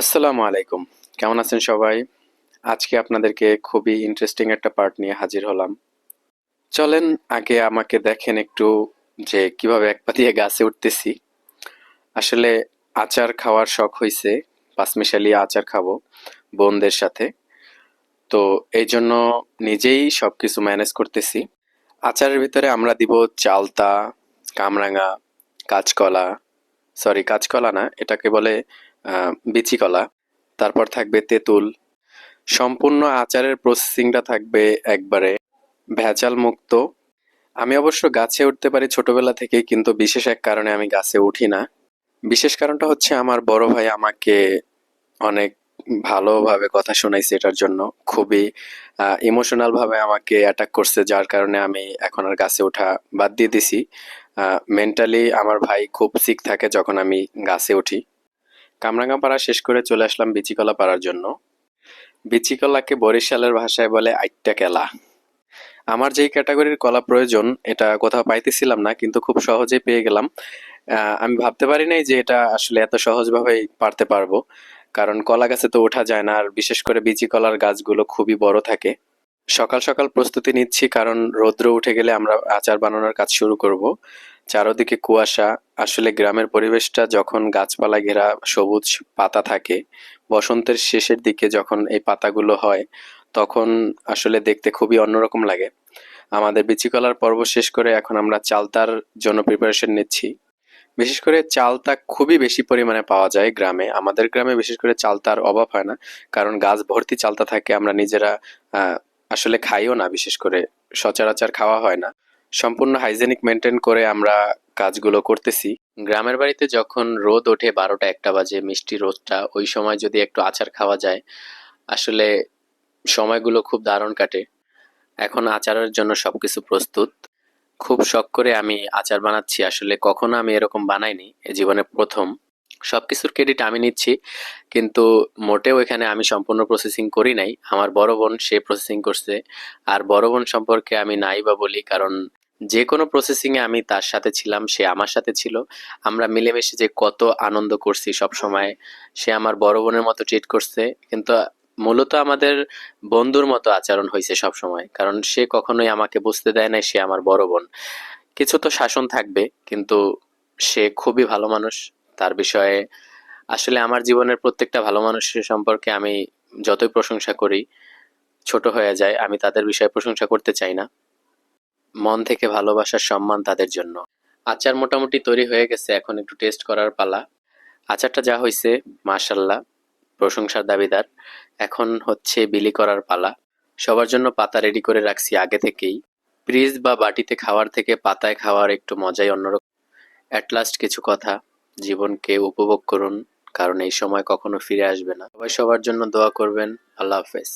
আসসালামু আলাইকুম। কেমন আছেন সবাই? আজকে আপনাদেরকে খুবই ইন্টারেস্টিং একটা পার্ট নিয়ে হাজির হলাম। চলেন আগে আমাকে দেখেন একটু যে কিভাবে এক পা দিয়ে গাছে উঠতেছি। আসলে আচার খাওয়ার শখ হইছে। পাঁচমিশালি আচার খাবো বোনদের সাথে। তো এই জন্য নিজেই সবকিছু ম্যানেজ করতেছি। আচারের ভিতরে আমরা দিব চালতা, কামরাঙা, কাঁচকলা, সরি কাঁচকলা না, এটাকে বলে বিচি কলা। তারপর থাকবে তেঁতুল। সম্পূর্ণ আচারের প্রসেসিংটা থাকবে একবারে ভেজাল মুক্ত। আমি অবশ্য গাছে উঠতে পারি ছোটবেলা থেকেই, কিন্তু বিশেষ এক কারণে আমি গাছে উঠি না। বিশেষ কারণটা হচ্ছে আমার বড় ভাই আমাকে অনেক ভালোভাবে কথা শোনাইছে এটার জন্য। খুবই ইমোশনাল ভাবে আমাকে অ্যাটাক করছে, যার কারণে আমি এখন আর গাছে ওঠা বাদ দিয়ে দিছি। মেন্টালি আমার ভাই খুব সিক থাকে যখন আমি গাছে উঠি। কামরাঙা পাড়া শেষ করে চলে আসলাম বিচিকলা পাড়ার জন্য। বিচিকলাকে বরিশালের ভাষায় বলে আইট্টা কেলা। আমার যেই ক্যাটাগরির কলা প্রয়োজন এটা কোথাও পাইতেছিলাম না, কিন্তু খুব সহজেই পেয়ে গেলাম। আমি ভাবতে পারি নাই যে এটা আসলে এত সহজভাবেই পারতে পারবো, কারণ কলা গাছে তো ওঠা যায় না, আর বিশেষ করে বিচি কলার গাছগুলো খুবই বড় থাকে। সকাল সকাল প্রস্তুতি নিচ্ছি, কারণ রৌদ্র উঠে গেলে আমরা আচার বানানোর কাজ শুরু করব। চারদিকে কুয়াশা। আসলে গ্রামের পরিবেশটা যখন গাছপালা ঘেরা, সবুজ পাতা থাকে, বসন্তের শেষের দিকে যখন এই পাতাগুলো হয়, তখন আসলে দেখতে খুবই অন্যরকম লাগে। আমাদের বিচি কলার পর্ব শেষ করে এখন আমরা চালতার জন্য প্রিপারেশন নিচ্ছি। বিশেষ করে চালতা খুবই বেশি পরিমাণে পাওয়া যায় গ্রামে। আমাদের গ্রামে বিশেষ করে চালতার অভাব হয় না, কারণ গাছ ভর্তি চালতা থাকে। আমরা নিজেরা আহ, আসলে খাইও না, বিশেষ করে সচরাচর খাওয়া হয় না। সম্পূর্ণ হাইজেনিক মেনটেন করে আমরা কাজগুলো করতেছি। গ্রামের বাড়িতে যখন রোদ ওঠে 12টা 1টা বাজে, মিষ্টি রোদটা, ওই সময় যদি একটু আচার খাওয়া যায়, আসলে সময়গুলো খুব দারুণ কাটে। এখন আচারের জন্য সবকিছু প্রস্তুত। খুব শখ করে আমি আচার বানাচ্ছি। আসলে কখনো আমি এরকম বানাইনি, এ জীবনে প্রথম। সবকিছুর ক্রেডিট আমি নিচ্ছি, কিন্তু মোটেও এখানে আমি সম্পূর্ণ প্রসেসিং করি নাই। আমার বড় বোন সে প্রসেসিং করছে। আর বড় বোন সম্পর্কে আমি নাই বা বলি, কারণ যে কোনো প্রসেসিং এ আমি তার সাথে ছিলাম, সে আমার সাথে ছিল। আমরা মিলেমিশে যে কত আনন্দ করছি সব সময়। সে আমার বড় বোনের মতো ট্রিট করছে, কিন্তু মূলত আমাদের বন্ধুর মতো আচরণ হয়েছে সব সময়, কারণ সে কখনোই আমাকে বুঝতে দেয় না সে আমার বড় বোন। কিছু তো শাসন থাকবে, কিন্তু সে খুবই ভালো মানুষ। তার বিষয়ে আসলে আমার জীবনের প্রত্যেকটা ভালো মানুষের সম্পর্কে আমি যতই প্রশংসা করি ছোট হয়ে যায়। আমি তাদের বিষয়ে প্রশংসা করতে চাই না। মন থেকে ভালোবাসার সম্মান তাদের জন্য। আচার মোটামুটি তৈরি হয়ে গেছে, এখন একটু টেস্ট করার পালা। আচারটা যা হয়েছে, মাশাল্লাহ, প্রশংসার দাবিদার। এখন হচ্ছে বিলি করার পালা। সবার জন্য পাতা রেডি করে রাখছি আগে থেকেই। ফ্রিজ বা বাটিতে খাওয়ার থেকে পাতায় খাওয়ার একটু মজাই অন্যরকম। অ্যাট লাস্ট কিছু কথা, জীবনকে উপভোগ করুন, কারণ এই সময় কখনো ফিরে আসবে না। সবাই সবার জন্য দোয়া করবেন। আল্লাহ হাফেজ।